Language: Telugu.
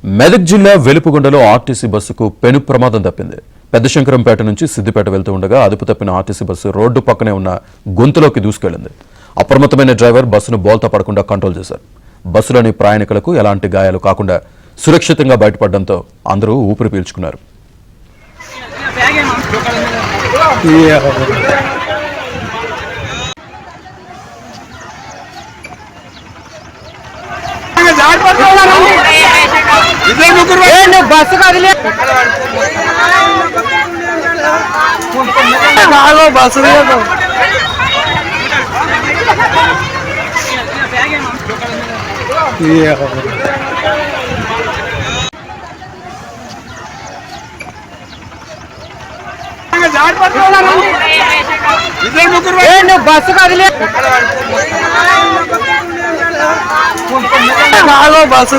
మెదక్ జిల్లా వెలుపుగొండలో ఆర్టీసీ బస్సుకు పెను ప్రమాదం తప్పింది. పెద్దశంకరంపేట నుంచి సిద్దిపేట వెళ్తూ ఉండగా అదుపు తప్పిన ఆర్టీసీ బస్సు రోడ్డు పక్కనే ఉన్న గొంతులోకి దూసుకెళ్లింది. అప్రమత్తమైన డ్రైవర్ బస్సును బోల్తా పడకుండా కంట్రోల్ చేశారు. బస్సులోని ప్రయాణికులకు ఎలాంటి గాయాలు కాకుండా సురక్షితంగా బయటపడడంతో అందరూ ఊపిరి పీల్చుకున్నారు. బస్సు కదిలే బస్సు బస్సు కదిలే బస్సు